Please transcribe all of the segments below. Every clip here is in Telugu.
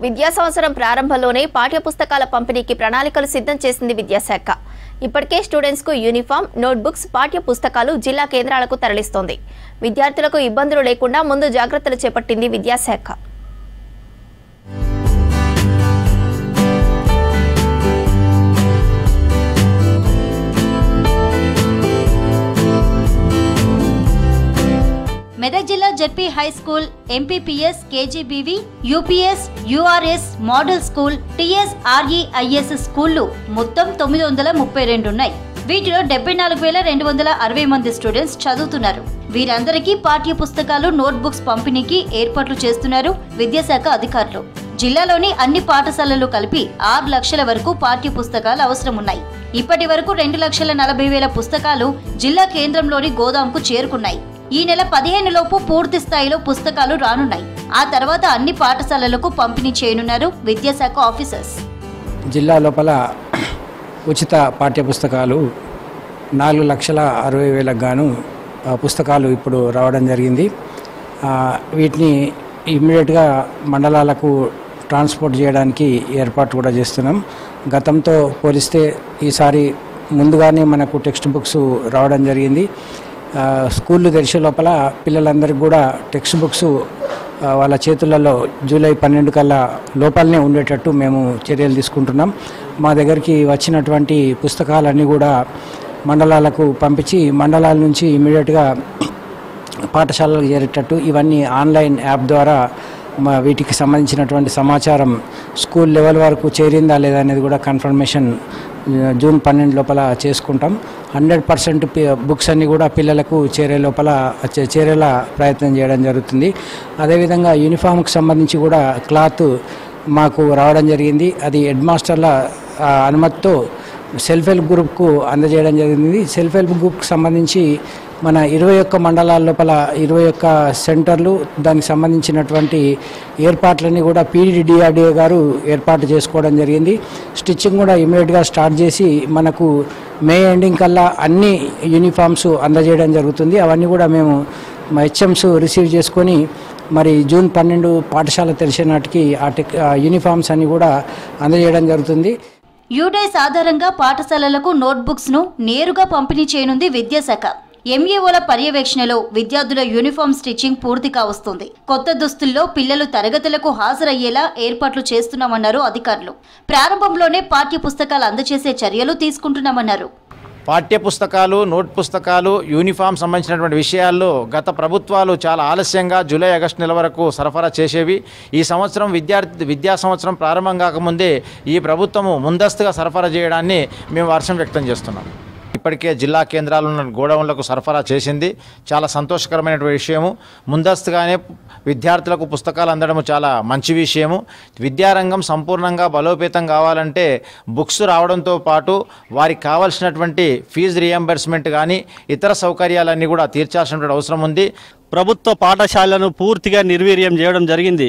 విద్యా సంవత్సరం ప్రారంభంలోనే పాఠ్య పుస్తకాల పంపిణీకి ప్రణాళికలు సిద్ధం చేసింది విద్యాశాఖ. ఇప్పటికే స్టూడెంట్స్ కు యూనిఫామ్, నోట్బుక్స్, పాఠ్య పుస్తకాలు జిల్లా కేంద్రాలకు తరలిస్తోంది. విద్యార్థులకు ఇబ్బందులు లేకుండా ముందు జాగ్రత్తలు చేపట్టింది విద్యాశాఖ. మెదక్ జిల్లా ZP high school, MPPS, KGBV, UPS, URS, model school, TSREIS స్కూళ్లు మొత్తం 932 ఉన్నాయి. వీటిలో 74,260 మంది స్టూడెంట్స్ చదువుతున్నారు. వీరందరికీ పాఠ్య పుస్తకాలు, నోట్బుక్స్ పంపిణీకి ఏర్పాట్లు చేస్తున్నారు విద్యాశాఖ అధికారులు. జిల్లాలోని అన్ని పాఠశాలలు కలిపి 6 లక్షల వరకు పాఠ్య పుస్తకాలు అవసరం ఉన్నాయి. ఇప్పటి వరకు 2,40,000 పుస్తకాలు జిల్లా కేంద్రంలోని గోదాంకు చేరుకున్నాయి. ఈ నెల 15 లోపు పూర్తి స్థాయిలో పుస్తకాలు రానున్నాయి. ఆ తర్వాత అన్ని పాఠశాలలకు పంపిణీ చేయనున్నారు విద్యాశాఖ ఆఫీసర్స్. జిల్లా లోపల ఉచిత పాఠ్య పుస్తకాలు 4,60,000 గాను పుస్తకాలు ఇప్పుడు రావడం జరిగింది. వీటిని ఇమ్మీడియట్గా మండలాలకు ట్రాన్స్పోర్ట్ చేయడానికి ఏర్పాటు కూడా చేస్తున్నాం. గతంతో పోలిస్తే ఈసారి ముందుగానే మనకు టెక్స్ట్ బుక్స్ రావడం జరిగింది. స్కూళ్ళు తెరిచే లోపల పిల్లలందరికీ కూడా టెక్స్ట్ బుక్స్ వాళ్ళ చేతులలో జూలై 12 కల్లా లోపలనే ఉండేటట్టు మేము చర్యలు తీసుకుంటున్నాం. మా దగ్గరికి వచ్చినటువంటి పుస్తకాలన్నీ కూడా మండలాలకు పంపించి మండలాల నుంచి ఇమ్మీడియట్గా పాఠశాలలకు చేరేటట్టు ఇవన్నీ ఆన్లైన్ యాప్ ద్వారా వీటికి సంబంధించినటువంటి సమాచారం స్కూల్ లెవెల్ వరకు చేరిందా లేదా అనేది కూడా కన్ఫర్మేషన్ జూన్ 12 లోపల చేసుకుంటాం. 100% బుక్స్ అన్నీ కూడా పిల్లలకు చేరేలా ప్రయత్నం చేయడం జరుగుతుంది. అదేవిధంగా యూనిఫామ్కి సంబంధించి కూడా క్లాత్ మాకు రావడం జరిగింది. అది హెడ్ మాస్టర్ల అనుమతితో సెల్ఫ్ హెల్ప్ గ్రూప్కు అందజేయడం జరిగింది. సెల్ఫ్ హెల్ప్ గ్రూప్కి సంబంధించి మన 21 మండలాల లోపల 21 సెంటర్లు, దానికి సంబంధించినటువంటి ఏర్పాట్లన్నీ కూడా పీడీడీఆర్డీఏ గారు ఏర్పాటు చేసుకోవడం జరిగింది. స్టిచ్చింగ్ కూడా ఇమీడియట్గా స్టార్ట్ చేసి మనకు మే ఎండింగ్ కల్లా అన్ని యూనిఫామ్స్ అందజేయడం జరుగుతుంది. అవన్నీ కూడా మేము హెచ్ఎంస్ రిసీవ్ చేసుకొని మరి జూన్ 12 పాఠశాల తెరిచే నాటికి ఆ యూనిఫామ్స్ అన్ని కూడా అందజేయడం జరుగుతుంది. యూడేస్ ఆధారంగా పాఠశాలలకు నోట్బుక్స్ ను నేరుగా పంపిణీ చేయనుంది విద్యాశాఖ. ఎంఈఓల పర్యవేక్షణలో విద్యార్థుల యూనిఫామ్ స్టిచ్చింగ్ పూర్తి కావస్తుంది. కొత్త దుస్తుల్లో పిల్లలు తరగతులకు హాజరయ్యేలా ఏర్పాట్లు చేస్తున్నామన్నారు అధికారులు. ప్రారంభంలోనే పాఠ్య పుస్తకాలు అందజేసే చర్యలు తీసుకుంటున్నామన్నారు. పాఠ్య పుస్తకాలు, నోట్ పుస్తకాలు, యూనిఫామ్ సంబంధించినటువంటి విషయాల్లో గత ప్రభుత్వాలు చాలా ఆలస్యంగా జూలై, ఆగస్టు నెల వరకు సరఫరా చేసేవి. ఈ సంవత్సరం విద్యా సంవత్సరం ప్రారంభం కాకముందే ఈ ప్రభుత్వము ముందస్తుగా సరఫరా చేయడాన్ని మేము హర్షం వ్యక్తం చేస్తున్నాం. ఇప్పటికే జిల్లా కేంద్రాలను గోడౌన్లకు సరఫరా చేసింది. చాలా సంతోషకరమైనటువంటి విషయము. ముందస్తుగానే విద్యార్థులకు పుస్తకాలు అందడం చాలా మంచి విషయము. విద్యారంగం సంపూర్ణంగా బలోపేతం కావాలంటే బుక్స్ రావడంతో పాటు వారికి కావాల్సినటువంటి ఫీజు రియంబర్స్మెంట్ కానీ ఇతర సౌకర్యాలన్నీ కూడా తీర్చాల్సినటువంటి అవసరం ఉంది. ప్రభుత్వ పాఠశాలను పూర్తిగా నిర్వీర్యం చేయడం జరిగింది.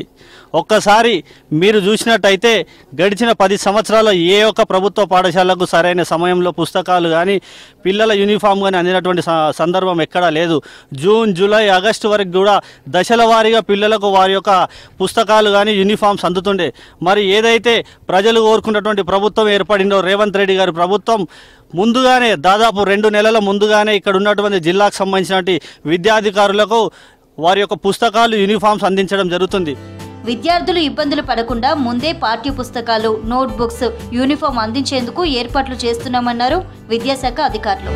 ఒక్కసారి మీరు చూసినట్టయితే గడిచిన 10 సంవత్సరాల్లో ఏ ఒక్క ప్రభుత్వ పాఠశాలకు సరైన సమయంలో పుస్తకాలు కానీ పిల్లల యూనిఫామ్ కానీ అందినటువంటి సందర్భం ఎక్కడా లేదు. జూన్, జూలై, ఆగస్టు వరకు కూడా దశల వారీగా పిల్లలకు వారి యొక్క పుస్తకాలు కానీ యూనిఫామ్స్ అందుతుండే. మరి ఏదైతే ప్రజలు కోరుకున్నటువంటి ప్రభుత్వం ఏర్పడిందో రేవంత్ రెడ్డి గారి ప్రభుత్వం ముందుగానే దాదాపు 2 నెలల ముందుగానే ఇక్కడ ఉన్నటువంటి జిల్లాకు సంబంధించినటువంటి విద్యాధికారులకు వారి యొక్క పుస్తకాలు, యూనిఫామ్స్ అందించడం జరుగుతుంది. విద్యార్థులు ఇబ్బందులు పడకుండా ముందే పాఠ్య పుస్తకాలు, నోట్బుక్స్, యూనిఫామ్ అందించేందుకు ఏర్పాట్లు చేస్తున్నామన్నారు విద్యాశాఖ అధికారులు.